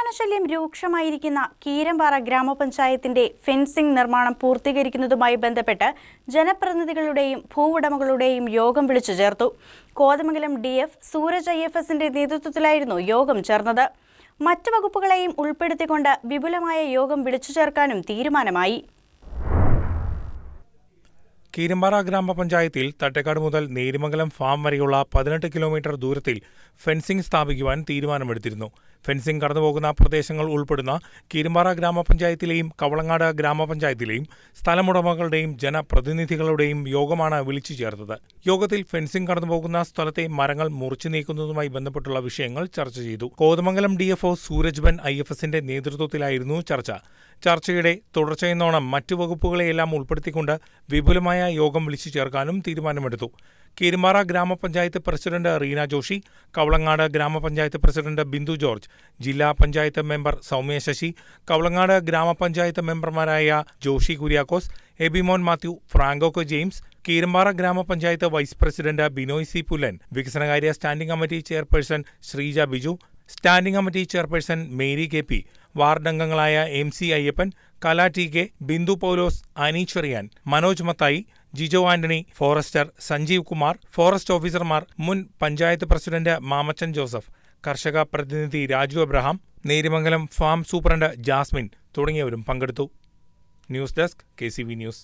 കാട്ടാനശല്യം രൂക്ഷമായിരിക്കുന്ന കീരമ്പാറ ഗ്രാമപഞ്ചായത്തിന്റെ ഫെൻസിംഗ് നിർമ്മാണം പൂർത്തീകരിക്കുന്നതുമായി ബന്ധപ്പെട്ട് ജനപ്രതിനിധികളുടെയും ഭൂവുടമകളുടെയും യോഗം വിളിച്ചു ചേർത്തു. കോതമംഗലം DF സൂരജ് IFSന്റെ നേതൃത്വത്തിലായിരുന്നു യോഗം ചേർന്നത്. മറ്റ് വകുപ്പുകളെയും ഉൾപ്പെടുത്തിക്കൊണ്ട് വിപുലമായ യോഗം വിളിച്ചു ചേർക്കാനും തീരുമാനമായി. കീരമ്പാറ ഗ്രാമപഞ്ചായത്തിൽ തട്ടേക്കാട് മുതൽ നേരിമംഗലം ഫാം വരെയുള്ള 18 കിലോമീറ്റർ ദൂരത്തിൽ ഫെൻസിംഗ് സ്ഥാപിക്കുവാൻ തീരുമാനമെടുത്തിരുന്നു. ഫെൻസിംഗ് കടന്നുപോകുന്ന പ്രദേശങ്ങൾ ഉൾപ്പെടുന്ന കീരമ്പാറ ഗ്രാമപഞ്ചായത്തിലെയും കവളങ്ങാട് ഗ്രാമപഞ്ചായത്തിലെയും സ്ഥലമുടമകളുടെയും ജനപ്രതിനിധികളുടെയും യോഗമാണ് വിളിച്ചു ചേർത്തത്. യോഗത്തിൽ ഫെൻസിംഗ് കടന്നുപോകുന്ന സ്ഥലത്തെ മരങ്ങൾ മുറിച്ചു നീക്കുന്നതുമായി ബന്ധപ്പെട്ടുള്ള വിഷയങ്ങൾ ചർച്ച ചെയ്തു. കോതമംഗലം DFO സൂരജ് IFSന്റെ നേതൃത്വത്തിലായിരുന്നു ചർച്ച. ചർച്ചയുടെ തുടർച്ചയെന്നോണം മറ്റു വകുപ്പുകളെയെല്ലാം ഉൾപ്പെടുത്തിക്കൊണ്ട് വിപുലമായ യോഗം വിളിച്ചു ചേർക്കാനും തീരുമാനമെടുത്തു. കീരമ്പാറ ഗ്രാമപഞ്ചായത്ത് പ്രസിഡന്റ് റീന ജോഷി, കവളങ്ങാട് ഗ്രാമപഞ്ചായത്ത് പ്രസിഡന്റ് ബിന്ദു ജോർജ്, ജില്ലാ പഞ്ചായത്ത് മെമ്പർ സൗമ്യ ശശി, കവളങ്ങാട് ഗ്രാമപഞ്ചായത്ത് മെമ്പർമാരായ ജോഷി കുര്യാക്കോസ്, എബിമോൻ മാത്യു, ഫ്രാങ്കോക്ക് ജെയിംസ്, കീരമ്പാറ ഗ്രാമപഞ്ചായത്ത് vice president Binoy C. Pullan, വികസനകാര്യ standing committee chairperson Sreeja Biju, standing committee chairperson Mary KP, ward അംഗങ്ങളായ MC Ayyappan, Kala TK, Bindu Paulose, Ani Cherian, Manoj Mathai, Jijo Antony, forester Sanjeev Kumar, forest ഓഫീസർമാർ, മുൻ പഞ്ചായത്ത് പ്രസിഡന്റ് മാമച്ചൻ ജോസഫ്, കർഷക പ്രതിനിധി രാജു അബ്രഹാം, നേരിമംഗലം ഫാം സൂപ്രണ്ട് ജാസ്മിൻ തുടങ്ങിയവരും പങ്കെടുത്തു. News desk KCV news.